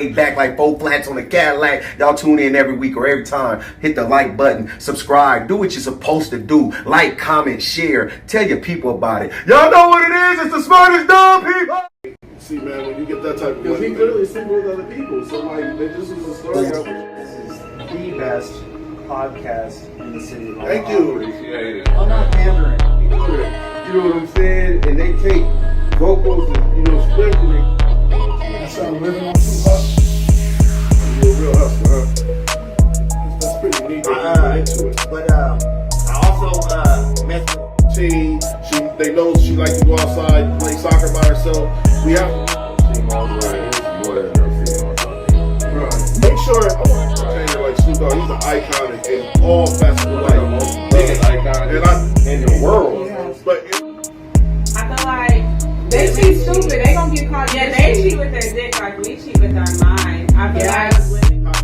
Back like 4 flats on a Cadillac. Y'all tune in every week or every time. Hit the like button, subscribe, do what you're supposed to do. Like, comment, share, tell your people about it. Y'all know what it is. It's the smartest dumb people. See, man, when you get that type of because money, he clearly assembled with other people. So like, this is a story. This is the best podcast in the city. Thank you. Appreciate it. I'm not pandering. You know what I'm saying? And they take vocals and script and they. So living on Tupac. You're a real hustler, huh? That's pretty neat. Into it. But I also met Team, they know she likes to go outside, play soccer by herself. We have More than enough female. right. Make sure I want to tell you like Snoop Dogg, he's an icon in all facets of life. The most biggest icon in the world. But I feel like they cheat stupid. They gonna get caught. Yeah, they cheat with their dick like we cheat with our mind. I feel like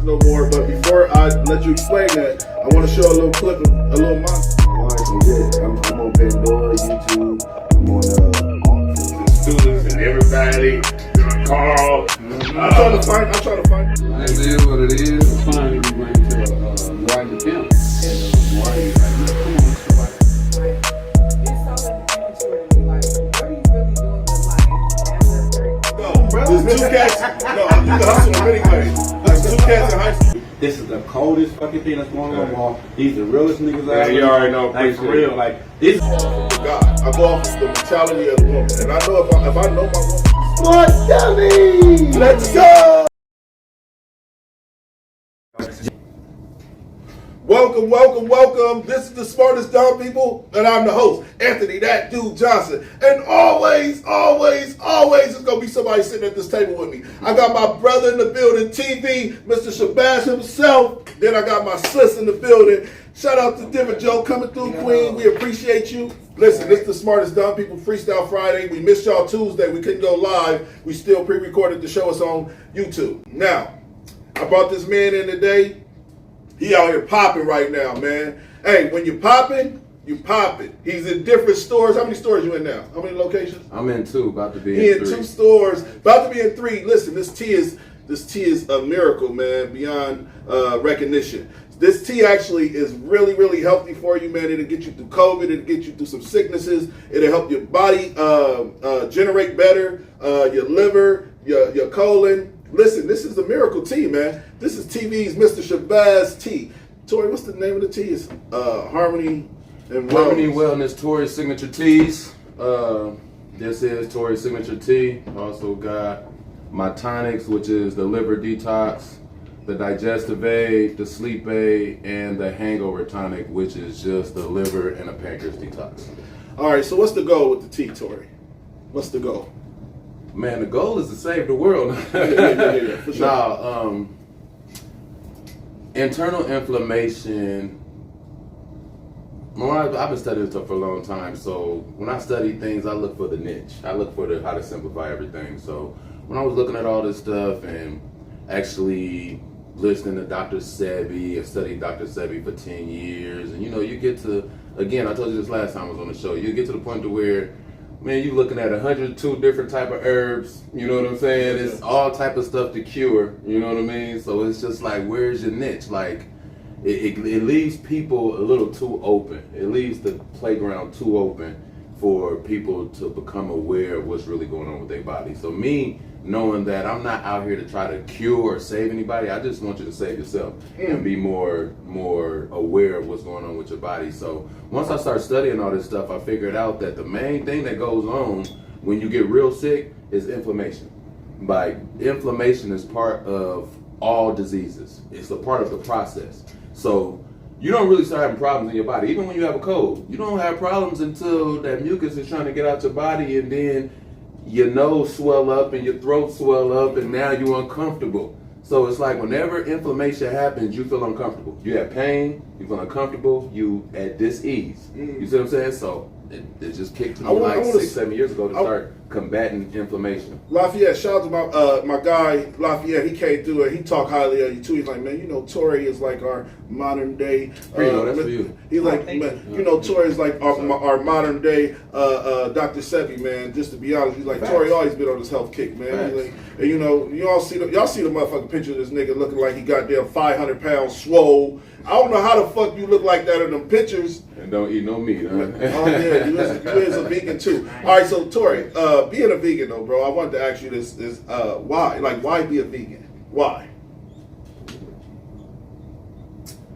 no more. But before I let you explain that, I want to show a little clip of a little monster. I'm on Pandora, YouTube. I'm on the students and everybody. Carl. I'm trying to find. It is what it is. Finally, we went to Mariah camp. And Mariah like, come on, somebody. it's so immature to be like, what are you really doing with life as a 30? No, there's 2 cats. No, you can hustle in many ways. There's 2 cats in high school. This is the coldest fucking thing that's going on the wall. These the realest niggas out Yeah, there. you already know. Like for real, like this. God, I go off of the mentality of the woman, and I know if I know my woman. Smart dummy. Let's go! Welcome. This is the smartest dumb people, and I'm the host, Anthony That Dude Johnson. And always, it's gonna be somebody sitting at this table with me. I got my brother in the building, TV, Mr. Shabazz himself. Then I got my sis in the building. Shout out to Diva Joe coming through, Queen. We appreciate you. Listen, this is the smartest dumb people Freestyle Friday. We missed y'all Tuesday. We couldn't go live. We still pre-recorded the show. It's on YouTube. Now, I brought this man in today. He out here popping right now, man. Hey, when you popping, you popping. He's in different stores. How many stores you in now? How many locations? I'm in 2, about to be He in in 3. 2 stores, about to be in 3. Listen, this tea is a miracle, man, beyond recognition. This tea actually is really healthy for you, man. It'll get you through COVID. It'll get you through some sicknesses. It'll help your body generate better, your liver, your colon. Listen, this is a miracle tea, man. This is TV's Mr. Shabazz tea. Tori, what's the name of the tea? It's Harmony and Harmony Wellness Tory Signature Teas. This is Tory Signature Tea. Also got my tonics, which is the liver detox, the digestive aid, the sleep aid, and the hangover tonic, which is just the liver and a pancreas detox. All right, so what's the goal with the tea, Tori? What's the goal? Man, the goal is to save the world. Yeah, for sure. Nah, internal inflammation. Well, I've been studying stuff for a long time, so when I study things, I look for the niche. I look for how to simplify everything. So when I was looking at all this stuff and actually listening to Dr. Sebi, I studied Dr. Sebi for 10 years, and you get to, again, I told you this last time I was on the show, you get to the point to where, man, you looking at 102 different type of herbs, you know what I'm saying? It's all type of stuff to cure, you know what I mean? So it's just like, where's your niche? Like, it leaves people a little too open. It leaves the playground too open for people to become aware of what's really going on with their body. So me, knowing that I'm not out here to try to cure or save anybody, I just want you to save yourself and be more aware of what's going on with your body. So once I start studying all this stuff, I figured out that the main thing that goes on when you get real sick is inflammation. Like, inflammation is part of all diseases. It's a part of the process. So you don't really start having problems in your body. Even when you have a cold, you don't have problems until that mucus is trying to get out your body, and then your nose swell up and your throat swell up, and now you're uncomfortable. So it's like whenever inflammation happens, you feel uncomfortable. You have pain, you feel uncomfortable, you at dis-ease. You see what I'm saying? So it just kicked me like 6-7 years ago to start combating inflammation. Lafayette, shout out to my guy Lafayette. He came through and he talked highly of you too. He's like, man, you know, Tori is like our modern day. That's for you. He's like, man, you know, Tori is like our modern day Dr. Sebi, man. Just to be honest, he's like, Facts. Tori always been on this health kick, man. He's like, and you know, y'all see the motherfucking picture of this nigga looking like he goddamn 500 pounds swole. I don't know how the fuck you look like that in them pictures. And don't eat no meat, huh? Oh yeah, you is a vegan too. All right, so Tori, being a vegan though, bro, I wanted to ask you this: why? Like, why be a vegan? Why?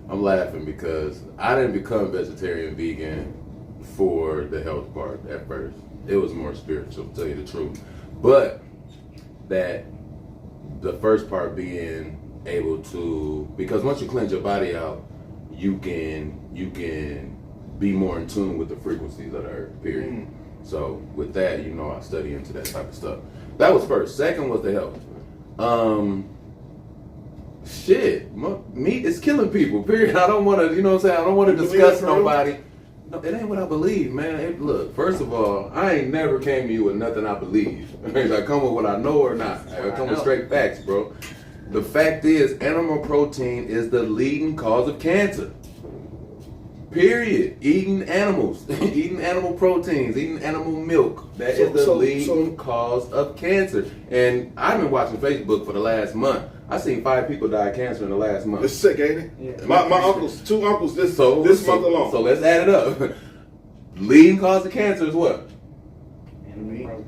I'm laughing because I didn't become vegetarian vegan for the health part at first. It was more spiritual, to tell you the truth. But that the first part being able to, because once you cleanse your body out, you can be more in tune with the frequencies of the earth, period. So with that, you know, I study into that type of stuff. That was first. Second was the health. Meat is killing people, period. I don't want to, you know what I'm saying? I don't want to discuss nobody. No, it ain't what I believe, man. Look, first of all, I ain't never came to you with nothing I believe. I come with what I know or not. I come with straight facts, bro. The fact is, animal protein is the leading cause of cancer. Period. Eating animals, eating animal proteins, eating animal milk. That is the leading cause of cancer. And I've been watching Facebook for the last month. I seen 5 people die of cancer in the last month. It's sick, ain't it? Yeah. My uncles, 2 uncles this month alone. So let's add it up. Leading cause of cancer is what? Animal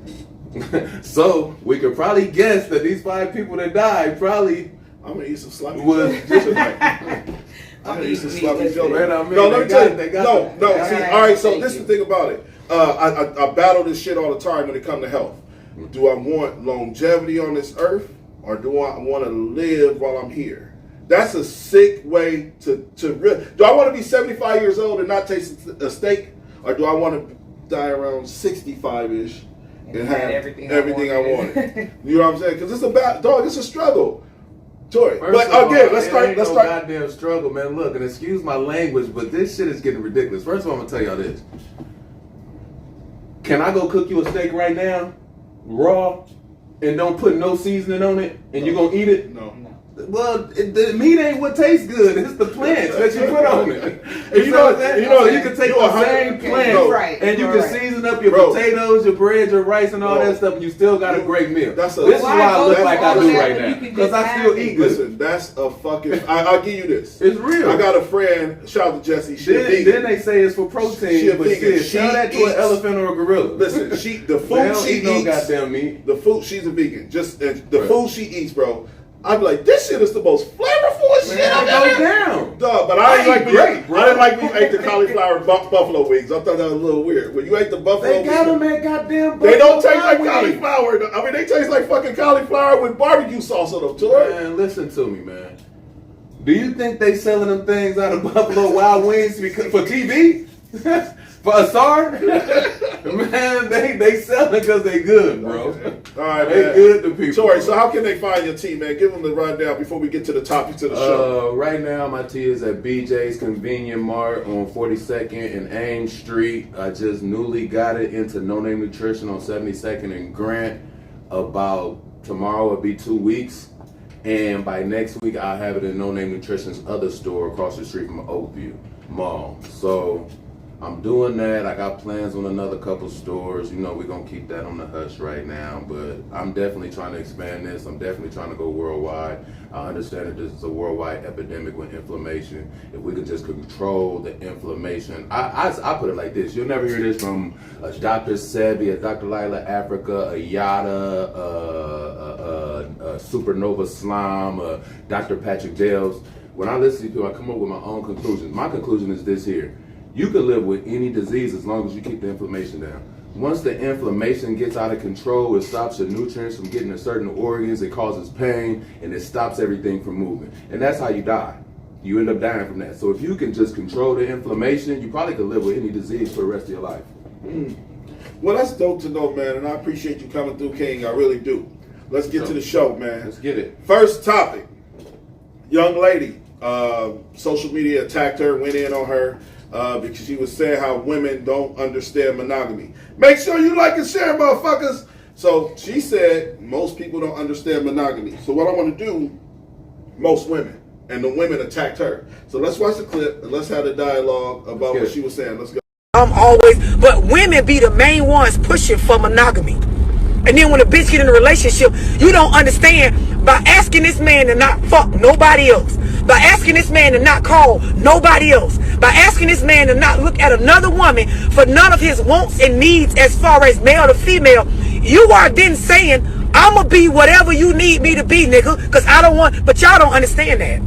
protein. So we could probably guess that these 5 people that died probably I'm gonna eat some sloppy was just I'm gonna eat some sloppy Joe. Man, I mean, no, let me tell you. No. All See, right, all right. So thank this is you. the thing about it. I battle this shit all the time when it comes to health. Do I want longevity on this earth, or do I want to live while I'm here? That's a sick way to do I want to be 75 years old and not taste a steak, or do I want to die around 65-ish and have everything I wanted? You know what I'm saying? Because it's it's a struggle. Tori. But again, let's start. Goddamn struggle, man. Look, and excuse my language, but this shit is getting ridiculous. First of all, I'm gonna tell y'all this. Can I go cook you a steak right now, raw, and don't put no seasoning on it, and you gonna eat it? No. Well, the meat ain't what tastes good. It's the plants that you put on it. And you know what that? So you can take the same plant Right, and you can right. season up your Bro. potatoes, your bread, your rice, and all Bro. that stuff, and you still got a great meal. This This is why I look like I do that right when you now, can because just I still have eat good. Listen, that's a fucking. I'll give you this. It's real. I got a friend. Shout out to Jessie. She a vegan. Then they say it's for protein, She a but vegan. shit, tell that to an eats- elephant or a gorilla. Listen, the They food don't she eat no eats. goddamn meat. The food, she's a vegan. Just the Right. food she eats, bro. I'm like, this shit is the most flavorful shit Man, I've it ever. goes down. Dog, but I didn't like when great, bro. I didn't like when you ate the cauliflower buffalo wings. I thought that was a little weird. When you ate the buffalo They got wings, them at goddamn. they don't taste Buffalo like Wild Wings. cauliflower. I mean, they taste like fucking cauliflower with barbecue sauce on them, too. Man, listen to me, man. Do you think they selling them things out of Buffalo Wild Wings because for TV? For a SAR? Man, they selling because they good, bro. All right, They man. good to people. Tori, bro. so how can they find your team, man? Give them the rundown before we get to the topics of the show. Right now, my tea is at BJ's Convenient Mart on 42nd and Ames Street. I just newly got it into No Name Nutrition on 72nd and Grant. About tomorrow, it'll be 2 weeks. And by next week, I'll have it in No Name Nutrition's other store across the street from Oakview Mall. So I'm doing that. I got plans on another couple stores. You know, we're going to keep that on the hush right now. But I'm definitely trying to expand this. I'm definitely trying to go worldwide. I understand that this is a worldwide epidemic with inflammation. If we could just control the inflammation. I put it like this. You'll never hear this from a Dr. Sebi, a Dr. Lila Africa, a Yada, a Supernova Slime, a Dr. Patrick Dales. When I listen to people, I come up with my own conclusions. My conclusion is this here. You can live with any disease as long as you keep the inflammation down. Once the inflammation gets out of control, it stops the nutrients from getting to certain organs, it causes pain, and it stops everything from moving. And that's how you die. You end up dying from that. So if you can just control the inflammation, you probably could live with any disease for the rest of your life. Well, that's dope to know, man, and I appreciate you coming through, King. I really do. Let's get to the show, man. Let's get it. First topic. Young lady. Social media attacked her, went in on her because she was saying how women don't understand monogamy. Make sure you like and share, motherfuckers. So she said most people don't understand monogamy. So what I want to do, most women, and the women attacked her. So let's watch the clip and let's have the dialogue about what she was saying. Let's go. But women be the main ones pushing for monogamy. And then when a bitch get in a relationship, you don't understand, by asking this man to not fuck nobody else, by asking this man to not call nobody else, by asking this man to not look at another woman for none of his wants and needs as far as male to female, you are then saying, I'ma be whatever you need me to be, nigga, because I don't want, but y'all don't understand that.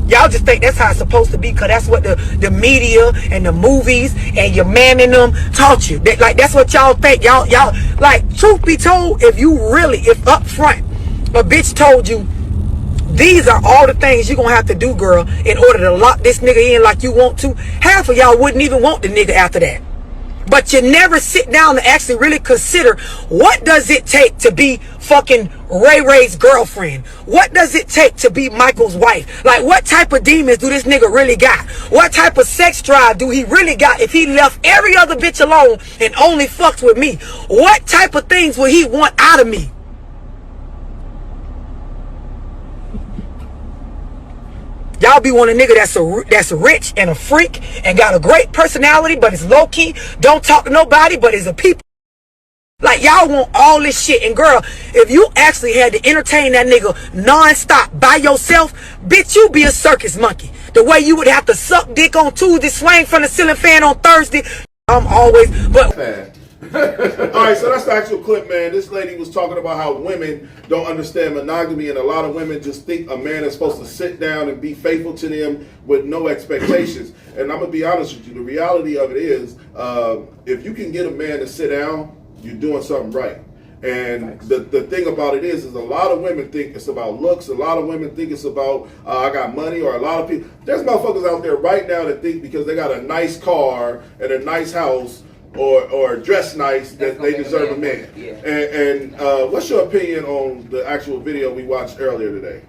Y'all just think that's how it's supposed to be, because that's what the media and the movies and your man and them taught you. That's what y'all think. Y'all, like, truth be told, if up front a bitch told you, these are all the things you're going to have to do, girl, in order to lock this nigga in like you want to, half of y'all wouldn't even want the nigga after that. But you never sit down to actually really consider, what does it take to be fucking Ray Ray's girlfriend? What does it take to be Michael's wife? Like, what type of demons do this nigga really got? What type of sex drive do he really got if he left every other bitch alone and only fucks with me? What type of things will he want out of me? Y'all be one a nigga that's rich and a freak and got a great personality, but is low key, don't talk to nobody, but is a people. Like, y'all want all this shit. And girl, if you actually had to entertain that nigga non-stop by yourself, bitch, you be a circus monkey. The way you would have to suck dick on Tuesday, swing from the ceiling fan on Thursday. I'm always, but. All right, so that's the actual clip, man. This lady was talking about how women don't understand monogamy, and a lot of women just think a man is supposed to sit down and be faithful to them with no expectations. And I'm gonna be honest with you, the reality of it is, if you can get a man to sit down, you're doing something right. And the thing about it is a lot of women think it's about looks. A lot of women think it's about I got money, or a lot of people. There's motherfuckers out there right now that think because they got a nice car and a nice house or dress nice that they deserve a man. Yeah. And what's your opinion on the actual video we watched earlier today?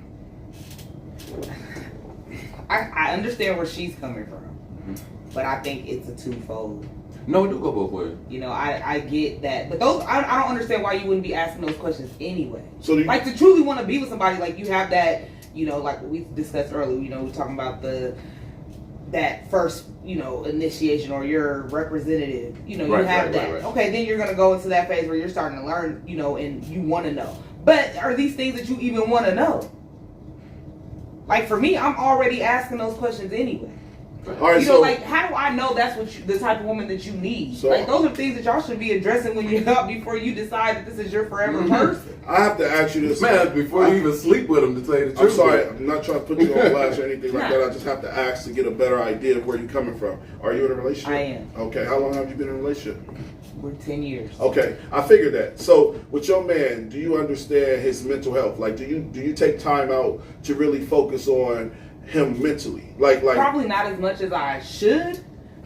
I understand where she's coming from, but I think it's a twofold. No, it do go both ways. You know, I get that, but those I don't understand why you wouldn't be asking those questions anyway. So like, to truly want to be with somebody, like, you have that, you know, like we discussed earlier. You know, we're talking about that first, you know, initiation, or your representative. You know, you have that. Right. Okay, then you're gonna go into that phase where you're starting to learn, you know, and you want to know. But are these things that you even want to know? Like, for me, I'm already asking those questions anyway. All right, you know, like, how do I know that's what the type of woman that you need? So, like, those are things that y'all should be addressing when you're up, before you decide that this is your forever person. I have to ask you this, man, before you even sleep with him, to tell you the truth. I'm sorry, I'm not trying to put you on blast or anything like that. I just have to ask to get a better idea of where you're coming from. Are you in a relationship? I am. Okay, how long have you been in a relationship? We're 10 years. Okay, I figured that. So, with your man, do you understand his mental health? Like, do you take time out to really focus on him mentally? Like probably not as much as I should,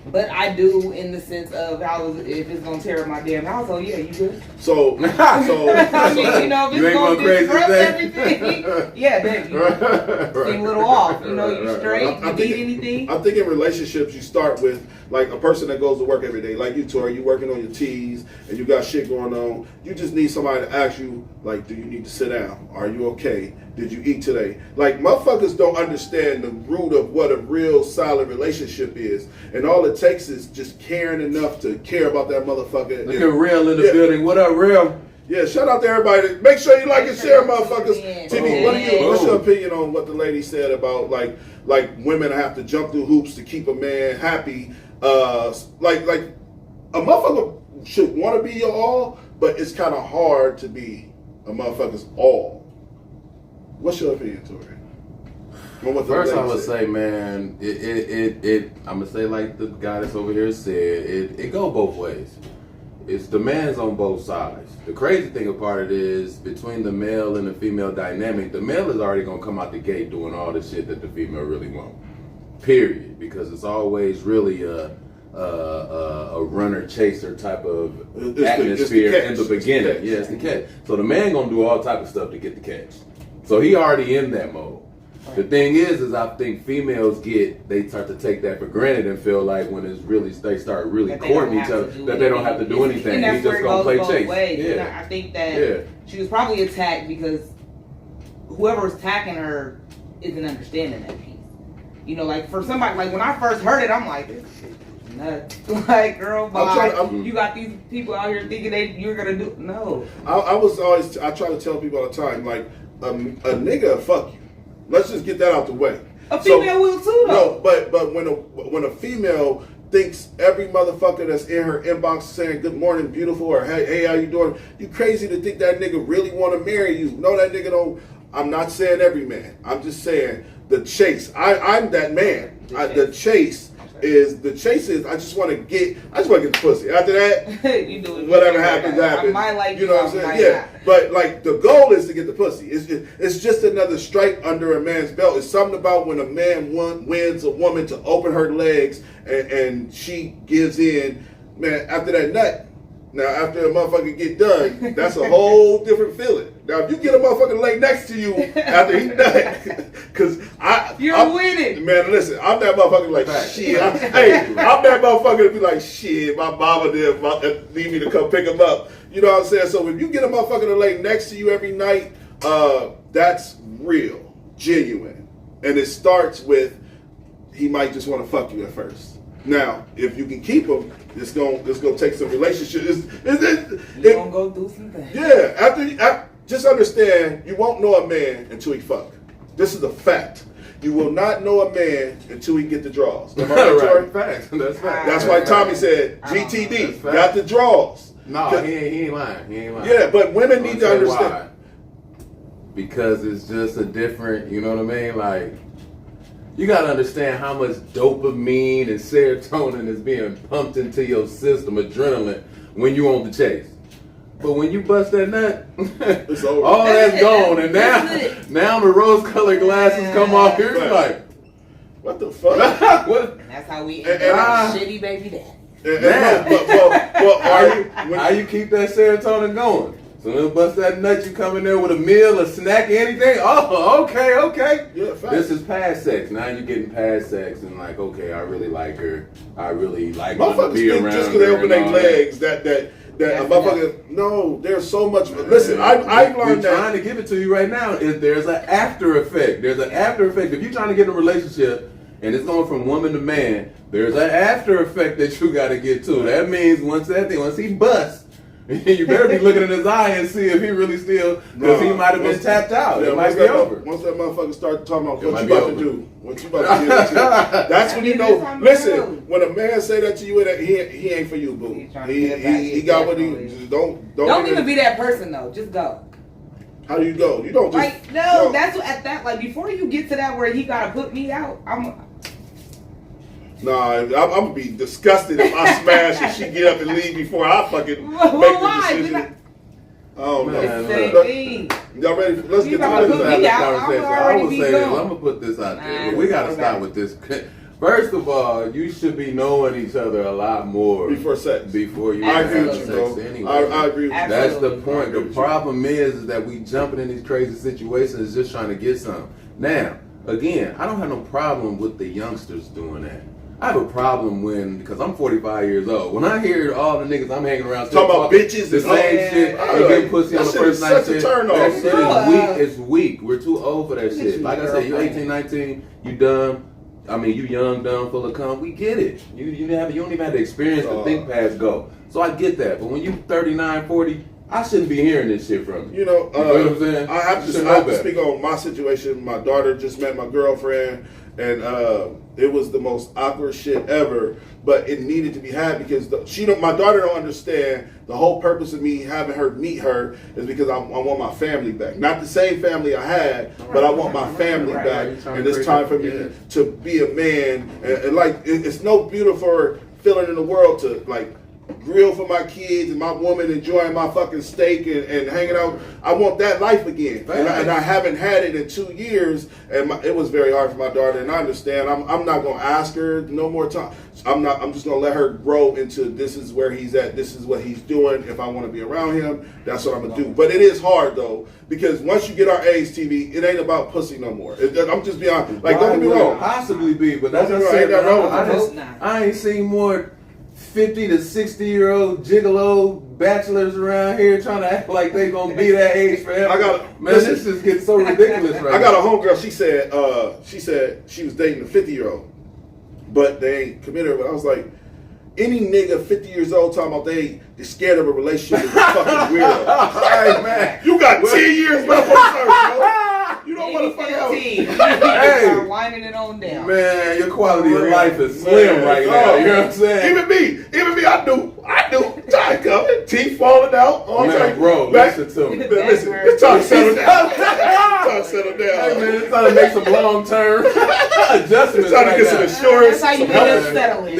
but I do, in the sense of if it's gonna tear up my damn house. Oh yeah, you good? So I mean, you know, if it's gonna disrupt everything, yeah, baby, seem a little off. You know, you straight. You need anything? I think in relationships you start with, like, a person that goes to work every day, like you, Tori. You working on your T's and you got shit going on. You just need somebody to ask you, like, do you need to sit down? Are you okay? Did you eat today? Like, motherfuckers don't understand the root of what a real solid relationship is, and all it takes is just caring enough to care about that motherfucker. Look at Real in the building. What up, Real? Yeah, shout out to everybody. Make sure you like and share, motherfuckers. TV, what's your opinion on what the lady said about like women have to jump through hoops to keep a man happy? Like a motherfucker should want to be your all, but it's kind of hard to be a motherfucker's all. What's your opinion, Tori? First, I would say, man, I'm gonna say, like the guy that's over here said, it go both ways. It's demands on both sides. The crazy thing about it is, between the male and the female dynamic, the male is already gonna come out the gate doing all the shit that the female really wants. Period. Because it's always really a runner chaser type of atmosphere in the beginning. It's the catch. So the man gonna do all type of stuff to get the catch. So he already in that mode. The thing is I think females they start to take that for granted and feel like when it's really they start really courting each other that they don't have to do anything. And We just gonna play chase. Yeah. I think that she was probably attacked because whoever was attacking her isn't understanding that piece. You know, like for somebody, like when I first heard it, I'm like, this shit is nuts. Like, girl, bye. You got these people out here thinking you're gonna do no. I try to tell people all the time, like a nigga fuck you. Let's just get that out the way. A female will too, though. No, but when a female thinks every motherfucker that's in her inbox saying good morning, beautiful, or hey, how you doing? You crazy to think that nigga really want to marry you? No, that nigga don't. I'm not saying every man. I'm just saying the chase. I'm that man. The chase is I just want to get the pussy. After that, you do whatever happens. I might like you know what I'm saying? Yeah. But like the goal is to get the pussy. It's just another strike under a man's belt. It's something about when a man wins a woman to open her legs and she gives in. Man, after that nut. Now, after a motherfucker get done, that's a whole different feeling. Now, if you get a motherfucker to lay next to you after he done, because you're winning. Man, listen, I'm that motherfucker like, shit. I'm that motherfucker to be like, shit, my mama did need me to come pick him up. You know what I'm saying? So if you get a motherfucker to lay next to you every night, that's real, genuine. And it starts with, he might just want to fuck you at first. Now, if you can keep him, it's gonna take some relationship. You're gonna go do some things. Yeah, after just understand, you won't know a man until he fuck. This is a fact. You will not know a man until he get the draws. Am I right, Facts. That's fact. That's why Tommy said GTD got the draws. No, he ain't lying. Yeah, but women need to understand. Why. Because it's just a different. You know what I mean? Like. You gotta understand how much dopamine and serotonin is being pumped into your system, adrenaline, when you on the chase. But when you bust that nut, it's over. All that's gone, and now the rose-colored glasses come off. You're like, what the fuck? What? And that's how we end up shitty baby dad. How you keep that serotonin going? So when bust that nut, you come in there with a meal, a snack, anything. Oh, okay. Yeah, this is past sex. Now you're getting past sex and like, okay, I really like her. I really like her to be around her. Just because they open their legs, that a motherfucker. No, there's so much. Listen, I've learned that. Trying to give it to you right now is there's an after effect. There's an after effect. If you're trying to get in a relationship and it's going from woman to man, there's an after effect that you got to get to. That means once he busts. You better be looking in his eye and see if he really still, because he might have been tapped out. It might be over. Once that motherfucker start talking about what you about to do, what you about to do, that's when you know. Listen, when a man say that to you, he ain't for you, boo. He got what he just don't even be that person though. Just go. How do you go? You don't just like no. That's what, at that like before you get to that where he gotta put me out. Nah, I'm gonna be disgusted if I smash and she get up and leave before I fucking make the decision. Oh man, y'all ready? Let's get to this conversation. I would say this. I'm gonna put this out there, but we gotta start with this. First of all, you should be knowing each other a lot more before sex. Before you I have agree sex with you, anyway. I agree with you. That's the point. The problem is that we jumping in these crazy situations just trying to get something. Now, again, I don't have no problem with the youngsters doing that. I have a problem because I'm 45 years old. When I hear all the niggas I'm hanging around talking about bitches, the same shit, and getting pussy on the first night shit, that shit is weak. It's weak. We're too old for that shit. Like I said, you 18, 19, you dumb. I mean, you young, dumb, full of cum. We get it. You don't even have the experience to think past go. So I get that. But when you 39, 40, I shouldn't be hearing this shit from you. You know what I'm saying? I have to speak on my situation. My daughter just met my girlfriend. And it was the most awkward shit ever, but it needed to be had because my daughter don't understand the whole purpose of me having her meet her is because I want my family back. Not the same family I had, but I want my family back. And it's time for me to be a man. And like, it's no beautiful feeling in the world to like grill for my kids and my woman enjoying my fucking steak and hanging out. I want that life again, and I haven't had it in 2 years, and it was very hard for my daughter. And I understand. I'm not gonna ask her no more time. I'm just gonna let her grow into this is where he's at. This is what he's doing. If I want to be around him, that's what I'm gonna do. But it is hard though, because once you get our age, TV, it ain't about pussy no more. I'm just being honest. Like, don't get me wrong. Possibly be, but that's Don't what get me wrong. I ain't seen more 50 to 60-year-old gigolo bachelors around here trying to act like they gonna be that age forever. This is getting so ridiculous right now. I got a homegirl. She said she was dating a 50-year-old, but they ain't committed. But I was like, any nigga 50 years old talking about they scared of a relationship is a fucking weirdo. Hey man, you got 10 years left on earth, bro. You don't want to fuck out. Hey, winding it on down. Man, your quality of life is slim right now. You know what I'm saying? Even me, I do. Time coming, teeth falling out. Man, bro, listen to me. Listen, it's time to settle down. Hey man, it's time to make some long-term adjustments. It's time to get some insurance. That's how you some get health. us settling.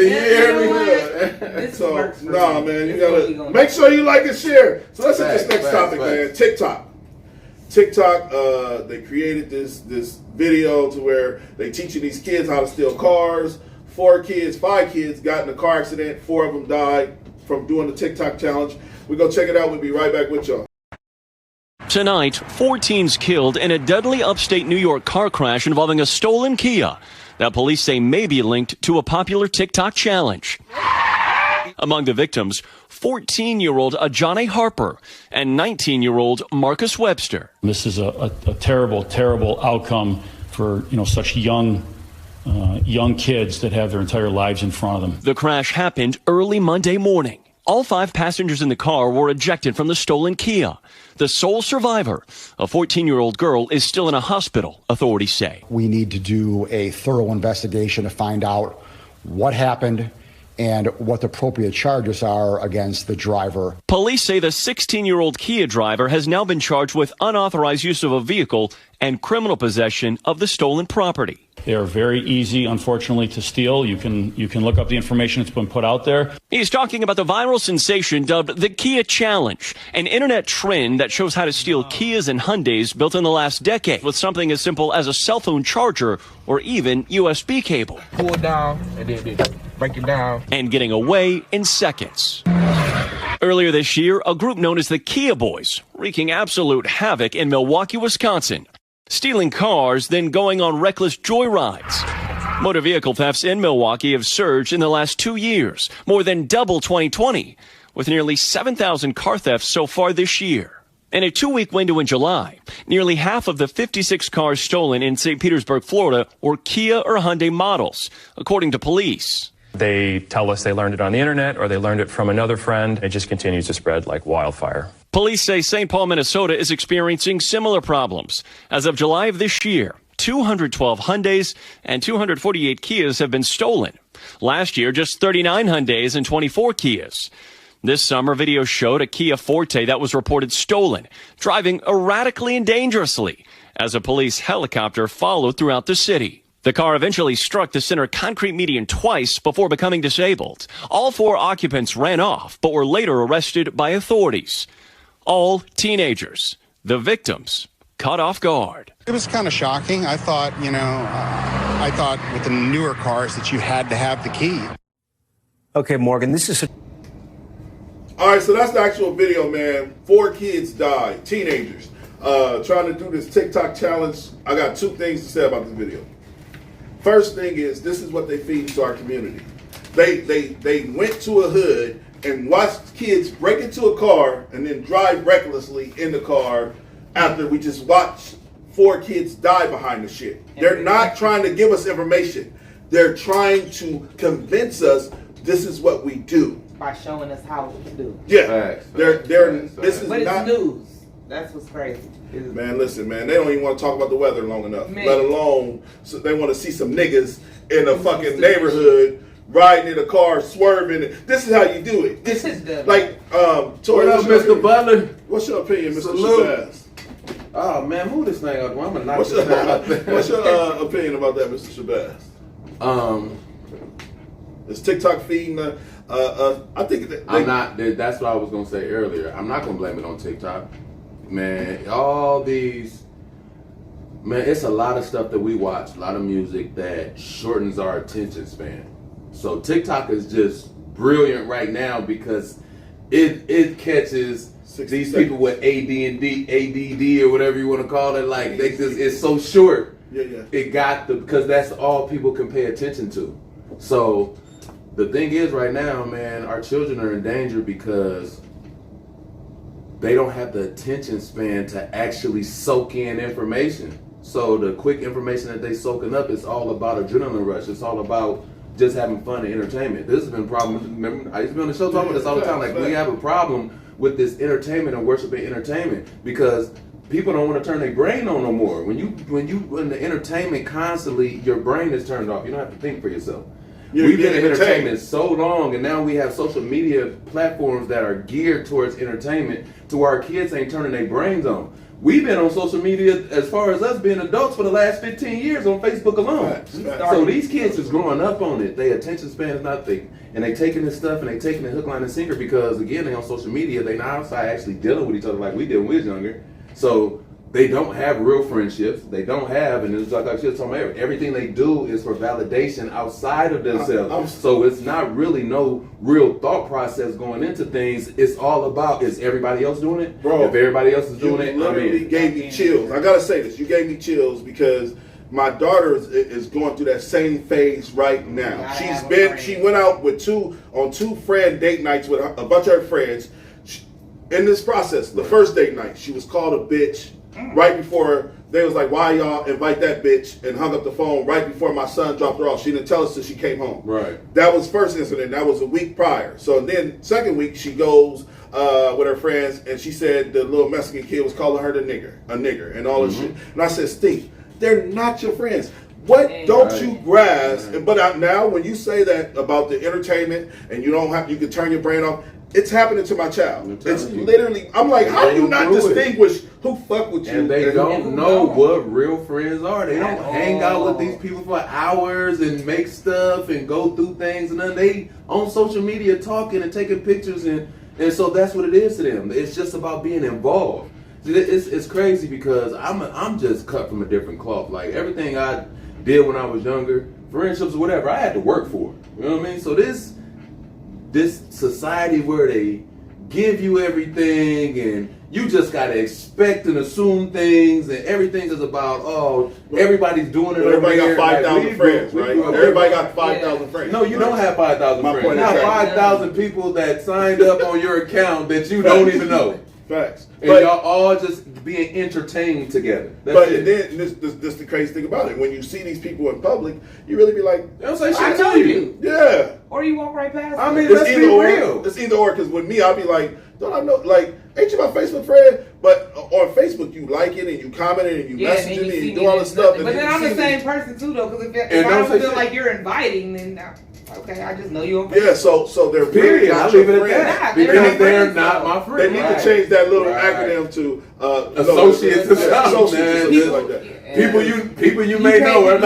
So, nah, man, you gotta make sure you like and share. So let's hit this next topic, man. TikTok, they created this video to where they teaching these kids how to steal cars. 5 kids got in a car accident. 4 of them died from doing the TikTok challenge. We go check it out. We'll be right back with y'all. Tonight, 4 teens killed in a deadly upstate New York car crash involving a stolen Kia that police say may be linked to a popular TikTok challenge. Among the victims, 14-year-old Ajane Harper and 19-year-old Marcus Webster. This is a terrible, terrible outcome for such young kids that have their entire lives in front of them. The crash happened early Monday morning. All 5 passengers in the car were ejected from the stolen Kia. The sole survivor, a 14-year-old girl, is still in a hospital, authorities say. We need to do a thorough investigation to find out what happened and what the appropriate charges are against the driver. Police say the 16-year-old Kia driver has now been charged with unauthorized use of a vehicle and criminal possession of the stolen property. They are very easy, unfortunately, to steal. You can look up the information that's been put out there. He's talking about the viral sensation dubbed the Kia Challenge, an internet trend that shows how to steal Kias and Hyundais built in the last decade with something as simple as a cell phone charger or even USB cable. Pull it down and then break it down. And getting away in seconds. Earlier this year, a group known as the Kia Boys, wreaking absolute havoc in Milwaukee, Wisconsin. Stealing cars, then going on reckless joyrides. Motor vehicle thefts in Milwaukee have surged in the last 2 years, more than double 2020, with nearly 7,000 car thefts so far this year. In a 2-week window in July, nearly half of the 56 cars stolen in St. Petersburg, Florida, were Kia or Hyundai models, according to police. They tell us they learned it on the internet or they learned it from another friend. It just continues to spread like wildfire. Police say St. Paul, Minnesota is experiencing similar problems. As of July of this year, 212 Hyundais and 248 Kias have been stolen. Last year, just 39 Hyundais and 24 Kias. This summer, video showed a Kia Forte that was reported stolen, driving erratically and dangerously as a police helicopter followed throughout the city. The car eventually struck the center concrete median twice before becoming disabled. All 4 occupants ran off, but were later arrested by authorities. All teenagers. The victims caught off guard. It was kind of shocking. I thought, I thought with the newer cars that you had to have the key. Okay, Morgan, this is All right, so that's the actual video, man. 4 kids died, teenagers, trying to do this TikTok challenge. I got 2 things to say about this video. First thing is, this is what they feed to our community. They went to a hood and watched kids break into a car and then drive recklessly in the car after we just watched 4 kids die behind the shit. They're not trying to give us information. They're trying to convince us this is what we do. By showing us how to do. Yeah. This is but it's not news. That's what's crazy. Man, listen, man, they don't even want to talk about the weather long enough. Let alone, so they want to see some niggas in a fucking neighborhood riding in a car, swerving. This is how you do it. This is like, Tori, what up, Mr. Butler? What's your opinion, Mr. Shabazz? Oh man, move this thing up. I'm gonna knock this thing out there. What's your opinion about that, Mr. Shabazz? Is TikTok feeding I think I'm not. That's what I was gonna say earlier. I'm not gonna blame it on TikTok, man. All these, man, it's a lot of stuff that we watch, a lot of music that shortens our attention span. So TikTok is just brilliant right now because it catches these people with ADD or whatever you want to call it. Like they just, it's so short. Yeah. It got because that's all people can pay attention to. So the thing is right now, man, our children are in danger because they don't have the attention span to actually soak in information. So the quick information that they soaking up is all about adrenaline rush. It's all about just having fun and entertainment. This has been a problem. Remember, I used to be on the show talking about this all the time. Like we have a problem with this entertainment and worshiping entertainment because people don't want to turn their brain on no more. When you in the entertainment constantly, your brain is turned off. You don't have to think for yourself. We've been in entertainment so long, and now we have social media platforms that are geared towards entertainment to where our kids ain't turning their brains on. We've been on social media as far as us being adults for the last 15 years on Facebook alone. So these kids is growing up on it. Their attention span is not thick. And they taking this stuff and they taking the hook, line, and sinker because, again, they on social media. They not outside actually dealing with each other like we did when we was younger. So they don't have real friendships. They don't have, and it's like I was talking about, everything they do is for validation outside of themselves. So it's not really no real thought process going into things. It's all about, is everybody else doing it? Bro, if everybody else is doing it, you literally gave me chills. I gotta say this. You gave me chills because my daughter is going through that same phase right now. She went out with two friend date nights with a bunch of her friends. In this process, the first date night, she was called a bitch. Right before they was like, why y'all invite that bitch, and hung up the phone right before my son dropped her off. She didn't tell us till she came home. Right. That was first incident. That was a week prior. So then second week she goes with her friends and she said the little Mexican kid was calling her a nigger and all this shit. And I said, Steve, they're not your friends. What don't you grasp? But now when you say that about the entertainment and you can turn your brain off, it's happening to my child. It's literally, I'm like, how do you not distinguish who fuck with you? And they don't know what real friends are. They don't hang out with these people for hours and make stuff and go through things. And then they on social media talking and taking pictures. And so that's what it is to them. It's just about being involved. It's crazy because I'm just cut from a different cloth. Like everything I did when I was younger, friendships or whatever, I had to work for. You know what I mean? So this society where they give you everything and you just gotta expect and assume things and everything is about everybody's doing it. Everybody got 5,000 friends, right? Everybody got 5,000 friends. No, you don't have 5,000 friends. You have 5,000 people that signed up on your account that you don't even know. Facts. And y'all all just being entertained together. Then this the crazy thing about it. When you see these people in public, you really be like, they don't say shit I told you. Yeah. Or you walk right past. I mean, let's be real. It's either or, because with me, I'll be like, don't I know, like, ain't you my Facebook friend? But on Facebook, you like it and you comment it and you message me and you do all this stuff. But then I'm the same person too, though, because if I don't feel like you're inviting, then okay, I just know you on Facebook. Yeah, so they're period. I leave it at that. Because they're not my friend. They need to change that little acronym to associates or something, like that. People you may know.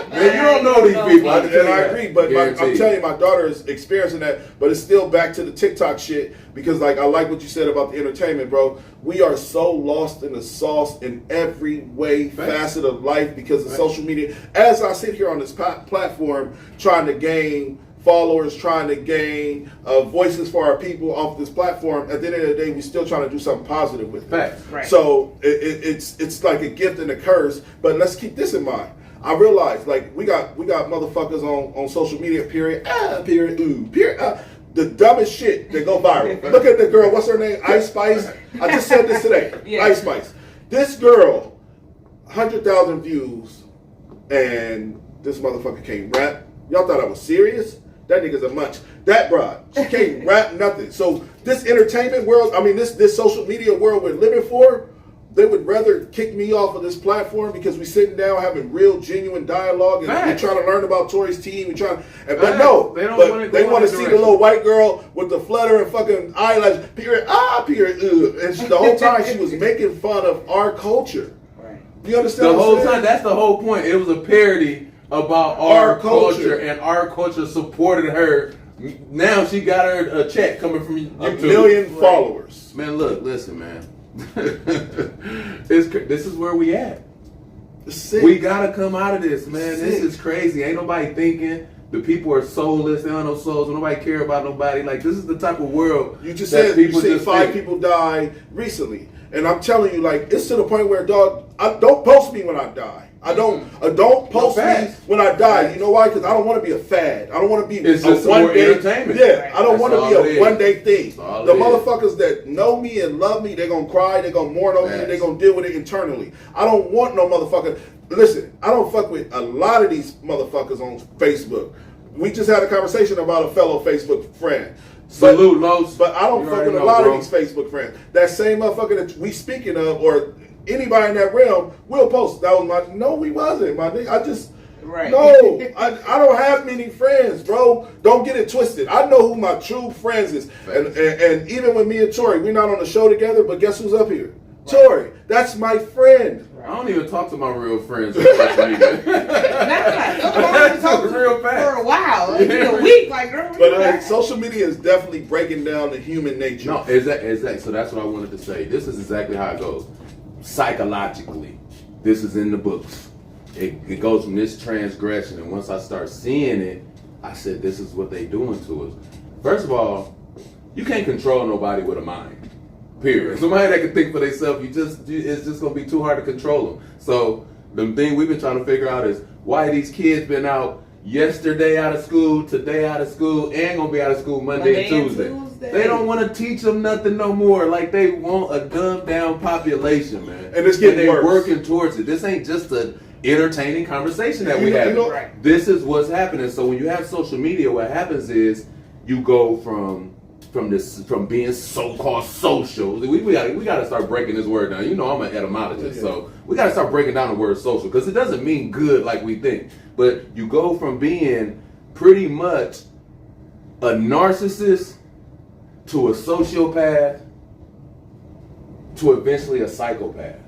Man, you don't know these people. I agree, but I'm telling you, my daughter is experiencing that. But it's still back to the TikTok shit because, like, I like what you said about the entertainment, bro. We are so lost in the sauce in every way, facet of life because of social media. As I sit here on this platform trying to gain followers, trying to gain voices for our people off this platform, at the end of the day, we're still trying to do something positive with it. Right. So it's like a gift and a curse. But let's keep this in mind. I realize, like, we got motherfuckers on social media, the dumbest shit that go viral. Look at the girl, what's her name? Ice Spice. I just said this today. Ice Spice. This girl, 100,000 views, and this motherfucker can't rap. Y'all thought I was serious? That nigga's a munch. That broad, she can't rap nothing. So this entertainment world, I mean this social media world we're living for, they would rather kick me off of this platform because we're sitting down having real, genuine dialogue and we're trying to learn about Tori's team. But no, they want to see the little white girl with the flutter and fucking eyelash. Period. And the whole time she was making fun of our culture. Right. You understand? The whole time, that's the whole point. It was a parody about our culture, and our culture supported her. Now she got her a check coming from YouTube. 1 million followers. Man, look, listen, man. This is where we at. We gotta come out of this, man. This is crazy. Ain't nobody thinking. The people are soulless. They don't know souls. Nobody care about nobody. Like, this is the type of world. You just said you see 5 people die recently, and I'm telling you, like, it's to the point where, dog, don't post me when I die. I don't post me when I die. You know why? Because I don't want to be a fad. I don't want to be it's just one day entertainment. Yeah, I don't want to be a one-day thing. The motherfuckers that know me and love me, they're gonna cry, they're gonna mourn over me, they're gonna deal with it internally. I don't want no motherfucker. Listen, I don't fuck with a lot of these motherfuckers on Facebook. We just had a conversation about a fellow Facebook friend. Salute, Los. But I don't fuck with a lot of these Facebook friends. That same motherfucker that we speaking of, or anybody in that realm, will post. That was no, he wasn't, my nigga. I just, no, I don't have many friends, bro. Don't get it twisted. I know who my true friends is. And even with me and Tori, we're not on the show together, but guess who's up here? Tori. That's my friend. I don't even talk to my real friends on social media. That's talk real fast for a while, like in a week, like girl. But social media is definitely breaking down the human nature. No, exactly. So that's what I wanted to say. This is exactly how it goes. Psychologically, this is in the books. It goes from this transgression, and once I start seeing it, I said, this is what they doing to us. First of all, you can't control nobody with a mind. Period. Somebody that can think for themselves, it's just gonna be too hard to control them. So the thing we've been trying to figure out is why these kids been out yesterday out of school, today out of school, and gonna be out of school Monday and Tuesday. They don't want to teach them nothing no more. Like, they want a dumbed down population, man. And it's getting worse. They're working towards it. This ain't just an entertaining conversation that we have. This is what's happening. So when you have social media, what happens is you go from being so-called social. We gotta start breaking this word down. You know I'm an etymologist, so we gotta start breaking down the word social, because it doesn't mean good like we think. But you go from being pretty much a narcissist to a sociopath to eventually a psychopath.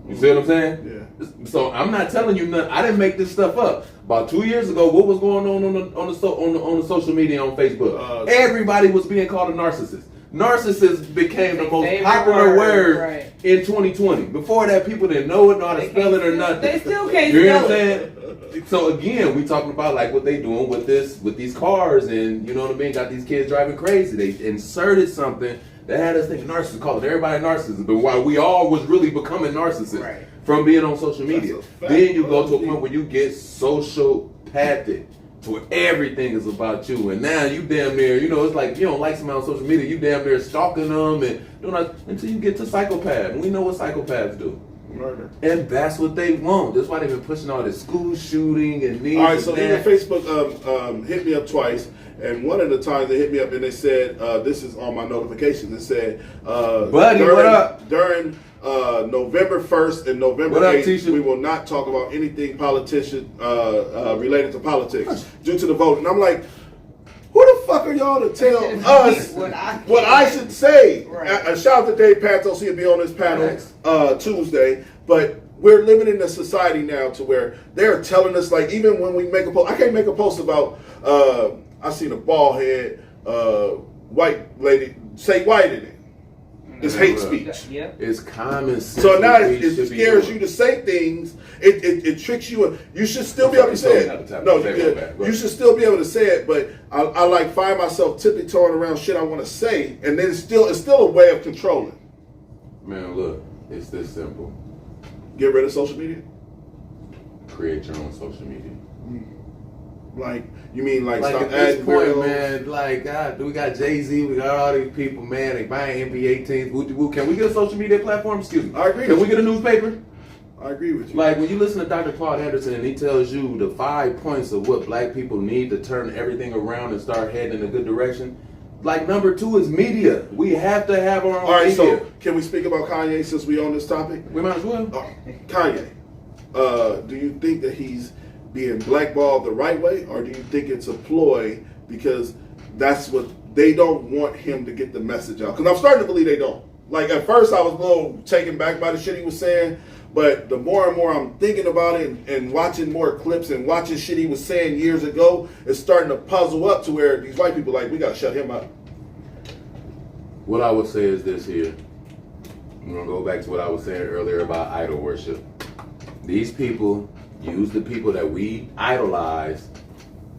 You see what I'm saying? Yeah. So I'm not telling you nothing. I didn't make this stuff up. About 2 years ago, what was going on the social media on Facebook? Everybody was being called a narcissist. Narcissist became the most popular word in 2020. Before that, people didn't know it, know how to spell it or nothing. They still can't you know spell what I'm saying? So again, we talking about like what they doing with these cars, and you know what I mean? Got these kids driving crazy. They inserted something that had us thinking narcissist, calling everybody narcissist, but while we all was really becoming narcissists from being on social media. Then you go to a point where you get sociopathic, to where everything is about you, and now you damn near, you know, it's like you don't like somebody on social media, you damn near stalking them, and until you get to psychopath. And we know what psychopaths do. Murder. And that's what they want. That's why they've been pushing all this school shooting and these. All right, so even Facebook hit me up twice, and one of the times they hit me up and they said, this is on my notifications, it said, buddy, what up? During November 1st and November 8th, we will not talk about anything related to politics due to the vote. And I'm like, who the fuck are y'all to tell us what I should say? Right. Shout out to Dave Pantos, he'll be on this panel Tuesday. But we're living in a society now to where they're telling us, like, even when we make a post, I can't make a post about, I seen a bald head white lady say white in it. It's hate speech. It's common sense. So now it scares you to say things. It tricks you. You should still be able to say it. No, you should still be able to say it. But I like find myself tiptoeing around shit I want to say, and then it's still a way of controlling. Man, look, it's this simple. Get rid of social media. Create your own social media. Like, you mean like stop at this point, man? Like, God, we got Jay-Z, we got all these people, man. They buying NBA teams. Can we get a social media platform? Excuse me. I agree. Can we get a newspaper? I agree with you. Like, when you listen to Dr. Claude Henderson and he tells you the 5 points of what black people need to turn everything around and start heading in a good direction, like number 2 is media. We have to have our own media. All right, so can we speak about Kanye since we on this topic? We might as well. Kanye, do you think that he's being blackballed the right way, or do you think it's a ploy because that's what they don't want him to get the message out? Because I'm starting to believe they don't. Like, at first I was a little taken back by the shit he was saying, But the more and more I'm thinking about it and watching more clips and watching shit he was saying years ago, it's starting to puzzle up to where these white people like, we gotta shut him up. What I would say is this here. I'm gonna go back to what I was saying earlier about idol worship. These people use the people that we idolize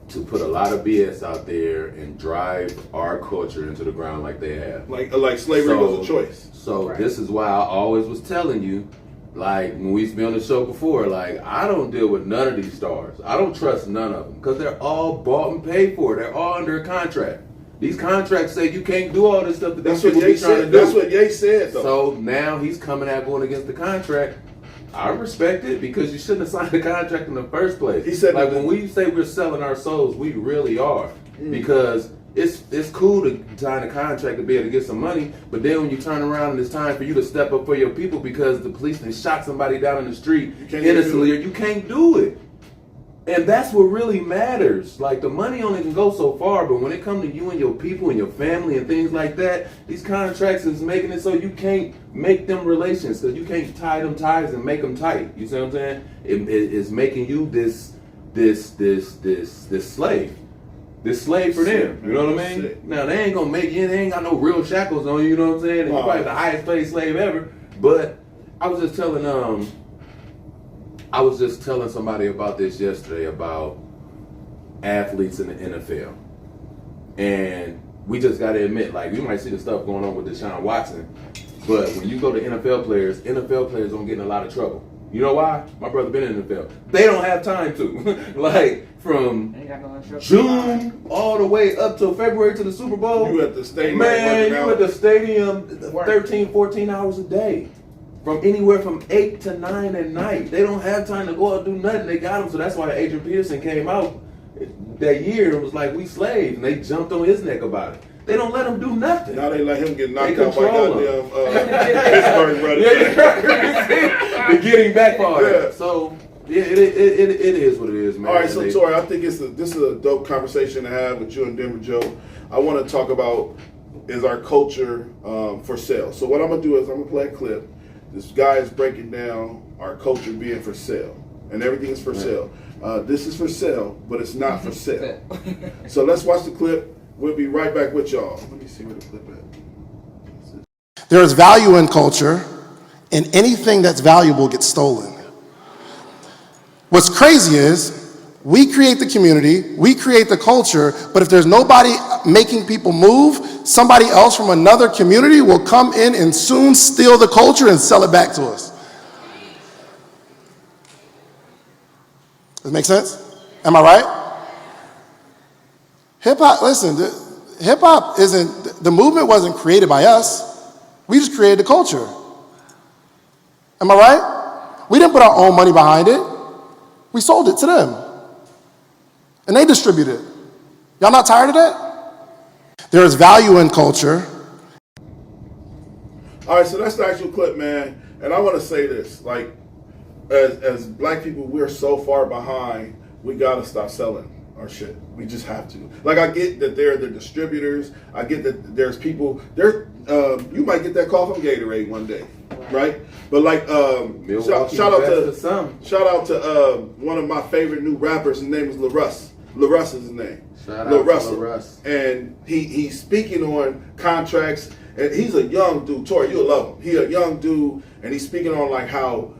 to put a lot of BS out there and drive our culture into the ground like they have. Like slavery was a choice. So this is why I always was telling you, like when we used to be on the show before, like I don't deal with none of these stars. I don't trust none of them because they're all bought and paid for. They're all under a contract. These contracts say you can't do all this stuff that these people be trying to do. That's what Ye said, though. So now he's coming out going against the contract. I respect it because you shouldn't have signed the contract in the first place. He said, like when we say we're selling our souls, we really are, because it's cool to sign a contract to be able to get some money, but then when you turn around and it's time for you to step up for your people because the police they shot somebody down in the street innocently, or you can't do it. And that's what really matters. Like the money only can go so far, but when it comes to you and your people and your family and things like that, these contracts is making it so you can't make them relations, because you can't tie them ties and make them tight. You see what I'm saying? It's making you this slave. This slave for them. You know what I mean? Now they ain't gonna make you. They ain't got no real shackles on you. You know what I'm saying? And you're probably the highest paid slave ever. But I was just telling somebody about this yesterday about athletes in the NFL. And we just got to admit, like, we might see the stuff going on with Deshaun Watson, but when you go to NFL players don't get in a lot of trouble. You know why? My brother been in the NFL. They don't have time to. Like, from June all the way up till February to the Super Bowl. You at the stadium. Man, you at the stadium 13, 14 hours a day. From anywhere from 8 to 9 at night. They don't have time to go out and do nothing. They got them. So that's why Adrian Peterson came out that year and was like, we slaves. And they jumped on his neck about it. They don't let him do nothing. Now they let him get knocked out by goddamn Pittsburgh brothers. They're getting back for all that. So, yeah, it is what it is, man. All right, so Tori, I think this is a dope conversation to have with you and Denver Joe. I want to talk about is our culture for sale. So what I'm going to do is I'm going to play a clip. This guy is breaking down our culture being for sale, and everything is for sale. This is for sale, but it's not for sale. So let's watch the clip. We'll be right back with y'all. Let me see where the clip is. There is value in culture, and anything that's valuable gets stolen. What's crazy is we create the community, we create the culture, but if there's nobody making people move, somebody else from another community will come in and soon steal the culture and sell it back to us. Does it make sense? Am I right? Hip hop, listen, hip hop isn't, the movement wasn't created by us. We just created the culture. Am I right? We didn't put our own money behind it. We sold it to them. And they distribute it. Y'all not tired of that? There is value in culture. All right, so that's the actual clip, man. And I want to say this, like, as black people, we're so far behind, we got to stop selling our shit. We just have to. Like, I get that they're the distributors. I get that there's people, you might get that call from Gatorade one day, right? But like, shout out to one of my favorite new rappers. His name is LaRuss. LaRuss is his name. Shout out to LaRuss. And he's speaking on contracts. And he's a young dude. Tori, you'll love him. He's a young dude, and he's speaking on like how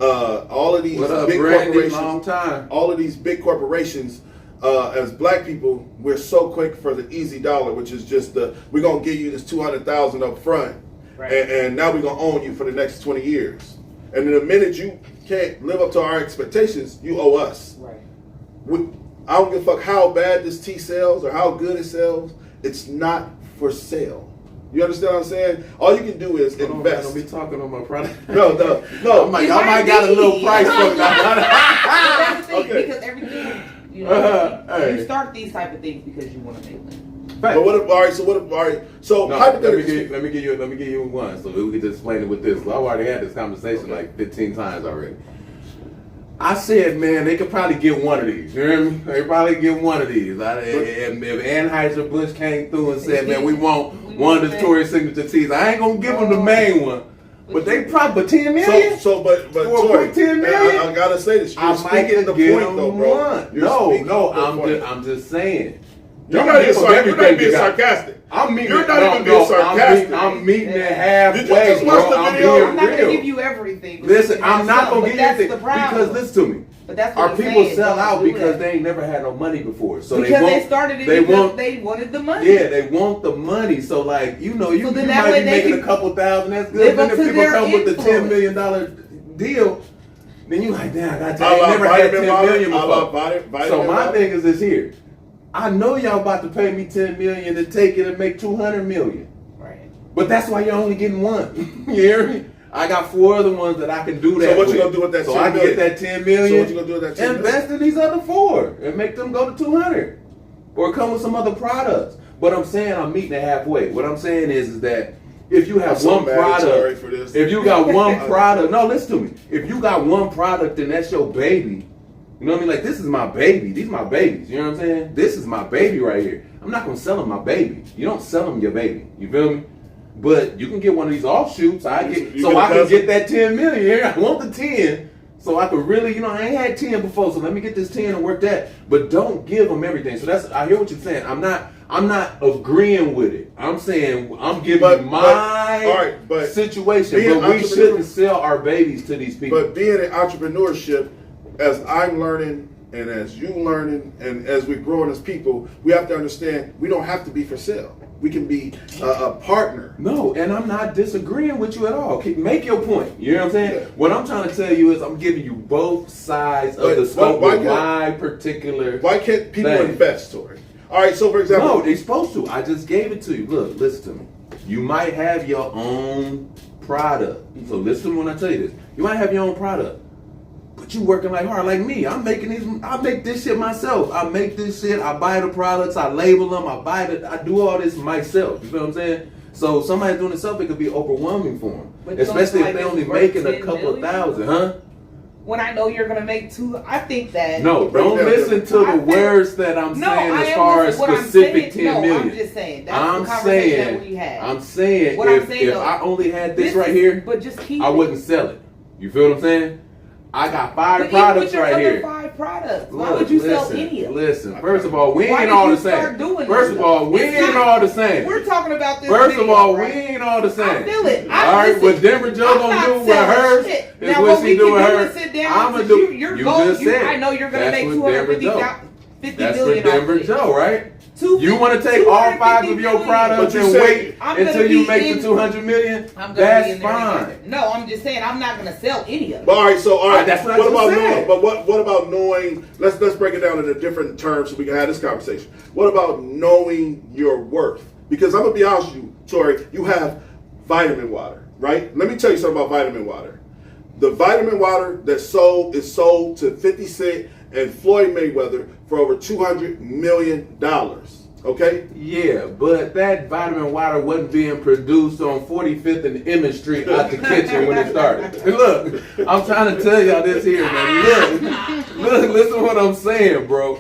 all of these big corporations, all of these big corporations, as black people, we're so quick for the easy dollar, which is just we're gonna give you this $200,000 up front, right. and now we're gonna own you for the next 20 years. And the minute you can't live up to our expectations, you owe us. Right. I don't give a fuck how bad this tea sells or how good it sells. It's not for sale. You understand what I'm saying? All you can do is invest. Don't be talking on my product. No. I might got a little price from that. That's the thing, because everything, you start these type of things because you want to make money. But hypothetically, let me give you one, so we can just explain it with this. I've already had this conversation like 15 times already. I said, man, they could probably get one of these. You hear me? They probably get one of these. If Anheuser-Busch came through and said, man, we want one of the Tory signature teas, I ain't gonna give them the main one, But they probably 10 million. But for a Tori, quick 10 million. I gotta say this. You're speaking the point, though, bro. I'm just saying. You're not even being sarcastic. You're not even being sarcastic. I'm meeting it halfway. Did you just watch the video? I'm not gonna give you everything. Listen, I'm not gonna give you everything because listen to me. But that's our what people saying. sell out because that. they ain't never had no money before. So because they started it because they wanted the money. Yeah, they want the money. So like you might be making a couple thousand. That's good. Then if people come with the $10 million deal, then you like, damn, I never had 10 million before. So my thing is this here. I know y'all about to pay me 10 million to take it and make 200 million. Right. But that's why you're only getting one. You hear me? I got 4 other ones that I can do that. So what you gonna do with that 10 million? So I can get that 10 million. So what you gonna do with that 10 million? Invest in these other 4 and make them go to 200. Or come with some other products. But I'm saying I'm meeting it halfway. What I'm saying is that if you have one product, if you got one product, no, listen to me. If you got one product and that's your baby, you know what I mean? Like, this is my baby. These are my babies. You know what I'm saying? This is my baby right here. I'm not going to sell them my baby. You don't sell them your baby. You feel me? But you can get one of these offshoots. I can get that 10 million here. I want the 10. So I could really, I ain't had 10 before. So let me get this 10 and work that. But don't give them everything. So I hear what you're saying. I'm not agreeing with it. I'm saying I'm giving situation. But we shouldn't sell our babies to these people. But being in entrepreneurship, as I'm learning and as you learning and as we're growing as people, we have to understand we don't have to be for sale. We can be a partner. No, and I'm not disagreeing with you at all. Make your point. You know what I'm saying? Yeah. What I'm trying to tell you is I'm giving you both sides of the scope of my particular Why can't people invest, Tori? All right, so for example... No, they're supposed to. I just gave it to you. Look, listen to me. You might have your own product. So listen to me when I tell you this. You might have your own product. But you working like hard, like me. I make this shit myself. I make this shit. I buy the products. I label them. I do all this myself. You feel what I'm saying? So somebody doing it themselves, it could be overwhelming for them, especially if they only making a couple thousand, huh? When I know you're gonna make 2, I think that. No, don't listen to the words that I'm saying as far as specific 10 million. I'm just saying. That's the conversation that we had. I'm saying if I only had this right here, but just keep I wouldn't sell it. You feel what I'm saying? I got 5 products right here. 5 products. Why would you sell any of them? Listen, first of all, we ain't all the same. First of all, we ain't all the same. We're talking about this. First of all, we ain't all the same. I feel it. All right, what Denver Joe gonna do with hers is what she do with hers. I'm gonna do. You just said. I know you're gonna make 250 million. That's for Denver Joe, right? You want to take all 5 of your products and wait until you make the 200 million? That's fine. No, I'm just saying I'm not going to sell any of it. All right. That's what I just said. But what about knowing? Let's break it down into different terms so we can have this conversation. What about knowing your worth? Because I'm gonna be honest with you, Tori. You have vitamin water, right? Let me tell you something about vitamin water. The vitamin water is sold to 50 Cent and Floyd Mayweather for over $200 million. Okay? Yeah, but that vitamin water wasn't being produced on 45th and Emmett Street out the kitchen when it started. And look, I'm trying to tell y'all this here, man. Look, listen to what I'm saying, bro.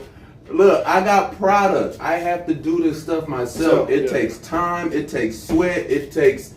Look, I got products. I have to do this stuff myself. It takes time. It takes sweat. It takes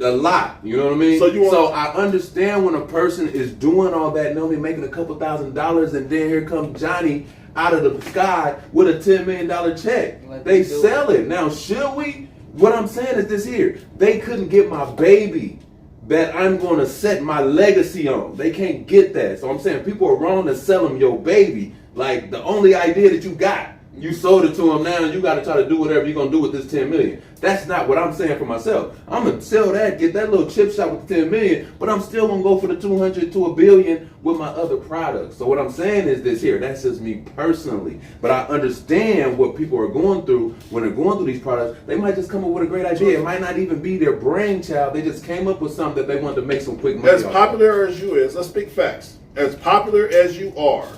a lot. You know what I mean? So I understand when a person is doing all that and only making a couple $1,000s, and then here comes Johnny out of the sky with a $10 million check. They sell it. Now, should we? What I'm saying is this here. They couldn't get my baby that I'm going to set my legacy on. They can't get that. So I'm saying people are wrong to sell them your baby. Like, the only idea that you got, you sold it to them now, and you got to try to do whatever you're going to do with this 10 million. That's not what I'm saying for myself. I'm going to sell that, get that little chip shot with the 10 million, but I'm still going to go for the 200 to $1 billion with my other products. So what I'm saying is this here. That's just me personally. But I understand what people are going through when they're going through these products. They might just come up with a great idea. It might not even be their brainchild. They just came up with something that they wanted to make some quick money. As popular as you is, let's speak facts. As popular as you are,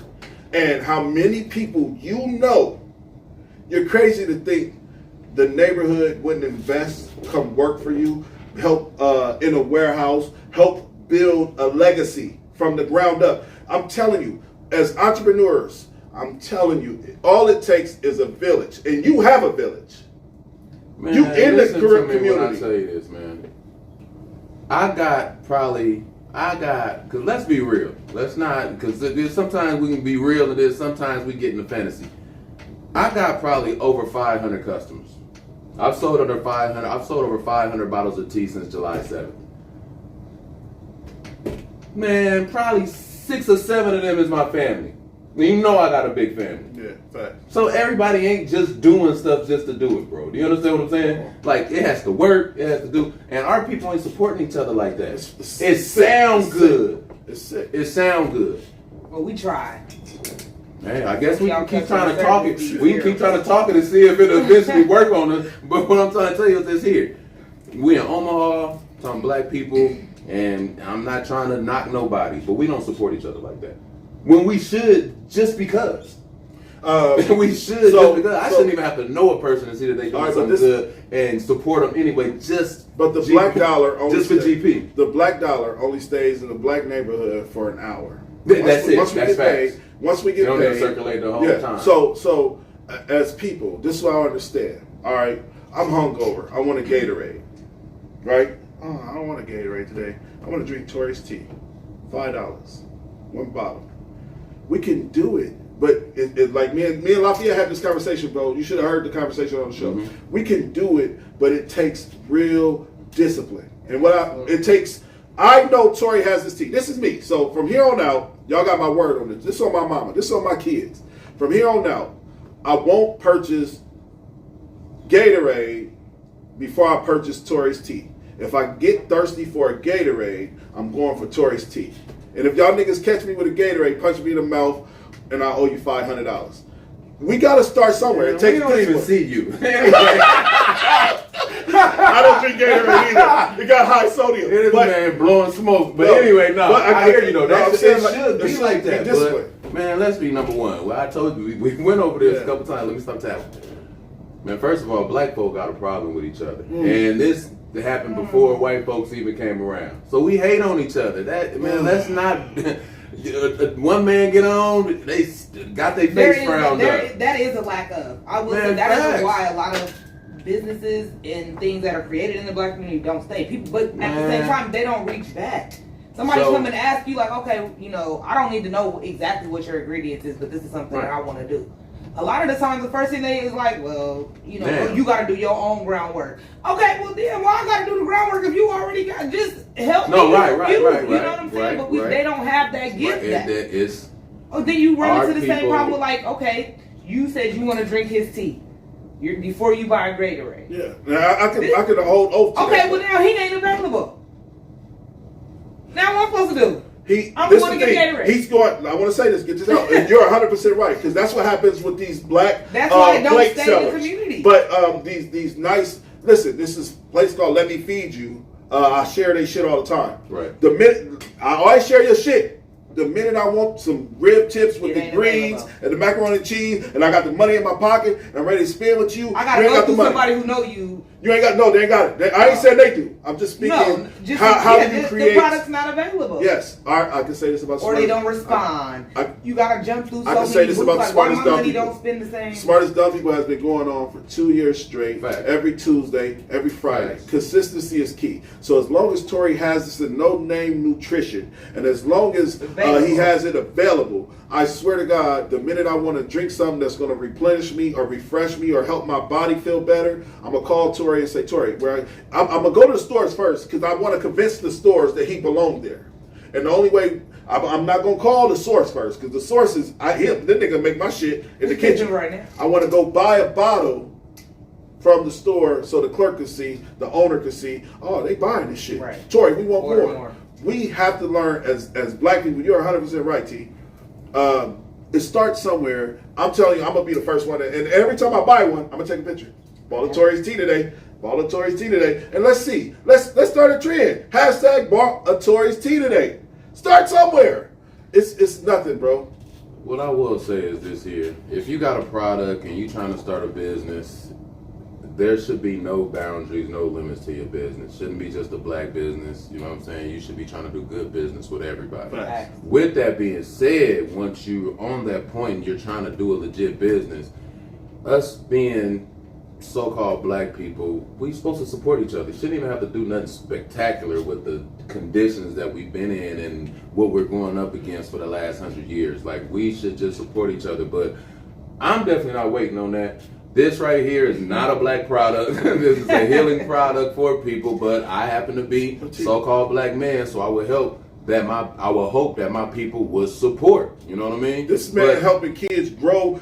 and how many people you know, you're crazy to think the neighborhood wouldn't invest, come work for you, help in a warehouse, help build a legacy from the ground up. I'm telling you, as entrepreneurs, I'm telling you, all it takes is a village, and you have a village. Man, you in the correct community. When I tell you this, man. Cause let's be real. Let's not, cause sometimes we can be real and sometimes we get into fantasy. I got probably over 500 customers. I've sold over 500 bottles of tea since July 7th. Man, probably 6 or 7 of them is my family. You know I got a big family. Yeah, fact. So everybody ain't just doing stuff just to do it, bro. Do you understand what I'm saying? Like, it has to work, it has to do, and our people ain't supporting each other like that. It sounds good. It's sick. It sounds good. Well, we tried. Hey, I guess we can keep trying to talk it. We can keep trying to talk it and see if it'll eventually work on us. But what I'm trying to tell you is this here. We in Omaha, some black people, and I'm not trying to knock nobody, but we don't support each other like that. When we should, just because. We should, just because. I shouldn't even have to know a person and see that they doing something good and support them anyway, But the black dollar only just for GP. The black dollar only stays in the black neighborhood for an hour. That's it. Once we get paid, once we get don't paid, circulate the whole time. So as people, this is what I understand. All right, I'm hungover. I want a Gatorade. Right? Oh, I don't want a Gatorade today. I want to drink Tori's tea. $5, 1 bottle. We can do it, but it like me and Lafayette had this conversation, bro. You should have heard the conversation on the show. Mm-hmm. We can do it, but it takes real discipline. And I know Tori has this tea. This is me. So from here on out, y'all got my word on this. This is on my mama. This is on my kids. From here on out, I won't purchase Gatorade before I purchase Tori's tea. If I get thirsty for a Gatorade, I'm going for Tori's tea. And if y'all niggas catch me with a Gatorade, punch me in the mouth, and I owe you $500. We gotta start somewhere. It takes. We don't even see you. I don't drink Gatorade either. It got high sodium. It is, man, blowing smoke. But anyway, I hear you though. It should be like that. But, man, let's be number one. Well, I told you, we went over this a couple times. Let me stop tapping. Man, first of all, black folk got a problem with each other. And this happened before white folks even came around. So we hate on each other. Let's not... one man get on, they got their face frowned up. That is a lack of. I will say that is why a lot of businesses and things that are created in the black community don't stay. People, but at the same time, they don't reach back. Somebody come and ask you like, okay, I don't need to know exactly what your ingredients is, but this is something that I want to do. A lot of the times, the first thing they is like, well, you got to do your own groundwork. Okay, well then, why I got to do the groundwork if you already got? Just help me. Right. You know what I'm saying? But they don't have that gift. Then you run into the same problem with like, okay, you said you want to drink his tea before you buy a Gatorade. Yeah, now I could hold oath to that. Well now he ain't available. Now what I'm supposed to do? I'm this going to get Gatorade. He's going. I want to say this. Get this out. And you're 100% right, because that's what happens with these black That's why it don't plate stay sellers. in the community. But these nice. Listen, this is a place called Let Me Feed You. I share their shit all the time. Right. The minute I always share your shit. The minute I want some rib tips with the greens and the macaroni and cheese, and I got the money in my pocket, and I'm ready to spend with you. I got to go through somebody who know you. You ain't got they ain't got it. I ain't saying they do. I'm just speaking. How do you create? The product's not available. Yes, I can say this about. Or they don't respond. You got to jump through so many. I can say this about the Smartest Dumb People. Don't spend the same. Smartest Dumb People has been going on for 2 years straight. Every Tuesday, every Friday. Consistency is key. So as long as Tori has this no-name nutrition, and as long as he has it available, I swear to God, the minute I want to drink something that's going to replenish me or refresh me or help my body feel better, I'm going to call Tori and say, Tori, I'm going to go to the stores first because I want to convince the stores that he belongs there. And the only way, I'm not going to call the source first because the source is, then they're going to make my shit in the kitchen. Right now. I want to go buy a bottle from the store so the clerk can see, the owner can see, oh, they buying this shit. Right. Tori, we want more. We have to learn as black people, you're 100% right, T. It starts somewhere. I'm telling you, I'm going to be the first one. And every time I buy one, I'm going to take a picture. Bought a Tori's tea today. Bought a Tori's tea today. And let's see. Let's start a trend. Hashtag bought a Tori's tea today. Start somewhere. It's nothing, bro. What I will say is this here. If you got a product and you trying to start a business, there should be no boundaries, no limits to your business. Shouldn't be just a black business. You know what I'm saying? You should be trying to do good business with everybody. Right. With that being said, once you're on that point and you're trying to do a legit business, us being so-called black people, we supposed to support each other. Shouldn't even have to do nothing spectacular with the conditions that we've been in and what we're going up against for the last 100 years. Like, we should just support each other. But I'm definitely not waiting on that. This right here is not a black product. This is a healing product for people, but I happen to be so-called black man, so I would hope that my people would support. You know what I mean? This man helping kids grow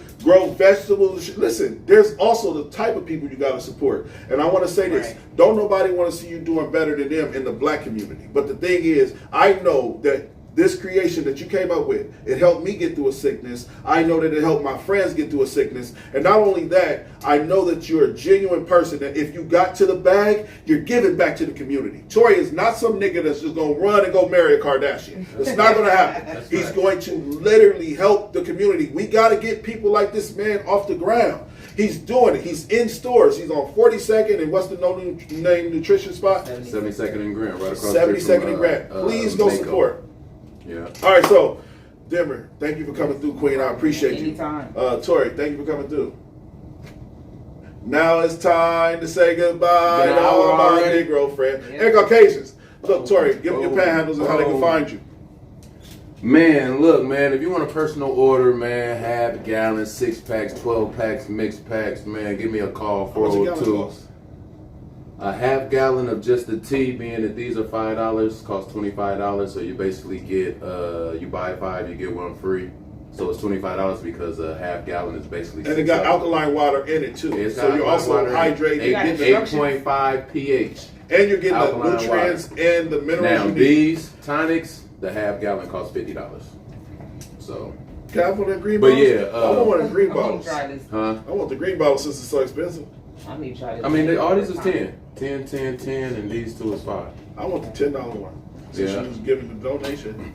vegetables. Listen, there's also the type of people you got to support. And I want to say this. Don't nobody want to see you doing better than them in the black community. But the thing is, I know that this creation that you came up with, it helped me get through a sickness. I know that it helped my friends get through a sickness. And not only that, I know that you're a genuine person, that if you got to the bag, you're giving back to the community. Tory is not some nigga that's just going to run and go marry a Kardashian. It's not going to happen. He's going to literally help the community. We got to get people like this man off the ground. He's doing it. He's in stores. He's on 42nd and what's the name nutrition spot? 72nd and Grant, right across 72nd and Grant. Please go support. Yeah. All right, so Denver, thank you for coming through, Queen. I appreciate you. Anytime. Tori, thank you for coming through. Now it's time to say goodbye to all my Negro friends and Caucasians. Look, Tori, give them your panhandles and how they can find you. Man, look, man, if you want a personal order, man, half gallon, 6 packs, 12 packs, mixed packs, man, give me a call, 402. A half gallon of just the tea, being that these are $5, costs $25. So you basically get, you buy 5, you get 1 free. So it's $25 because a half gallon is basically. And it got alkaline water in it too. Yeah, so you're also hydrated. 8.5 pH. And you're getting alkaline the nutrients water. And the minerals. Now these tonics, the half gallon costs $50. So. Can I have one of the green bottles? But yeah, I want one of the green bottles. Try this. Huh? I want the green bottles since it's so expensive. I need to try this. I mean, all these is 10, 10, 10, 10, and these two is 5. I want the $10 one. Since she was giving the donation.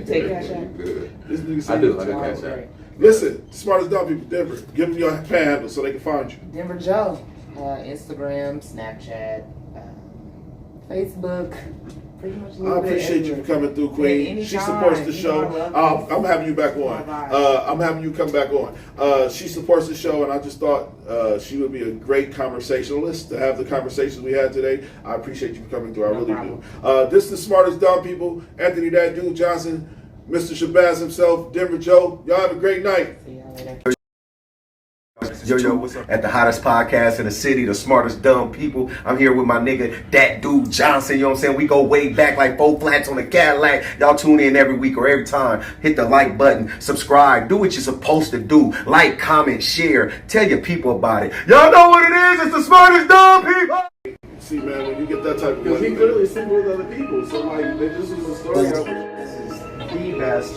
Take cash out. Good. This nigga I do like a cash out. Listen, smartest dumb people, Denver. Give them your panhandle so they can find you. Denver Joe, Instagram, Snapchat, Facebook. Pretty much. I appreciate you for coming through, Queen. She supports the show. I'm having you back on. I'm having you come back on. She supports the show, and I just thought she would be a great conversationalist to have the conversations we had today. I appreciate you for coming through. I really do. This is the smartest dumb people. Anthony That Dude Johnson, Mr. Shabazz himself, Denver Joe. Y'all have a great night. See y'all later. Yo, at the hottest podcast in the city, the smartest dumb people. I'm here with my nigga, That Dude Johnson. You know what I'm saying? We go way back like 4 flats on the Cadillac. Y'all tune in every week or every time. Hit the like button, subscribe, do what you're supposed to do. Like, comment, share, tell your people about it. Y'all know what it is. It's the smartest dumb people. See, man, when you get that type of Because money, he clearly single with other people. So, like, this was a story. This is the best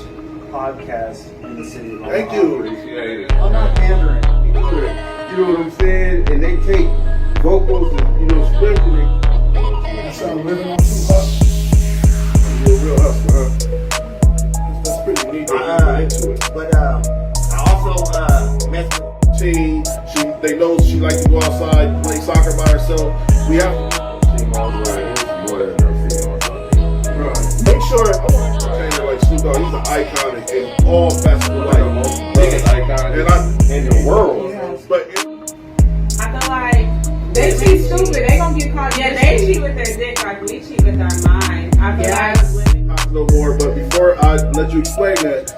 podcast in the city. Thank you. Appreciate it. I'm not pandering. You know what I'm saying? And they take vocals and, script and they. That's how I'm living on Tupac. You're a real hustler, huh? That's pretty neat. Into it. But I also met with team. They know she likes to go outside, play soccer by herself. We have to make sure. I want to change it like Snoop Dogg. He's an icon in all facets of life. Biggest icon in the world. But I feel like they cheat stupid. They gonna get caught. Yeah, they cheat with their dick like we cheat with our mind. I feel like no more. But before I let you explain that.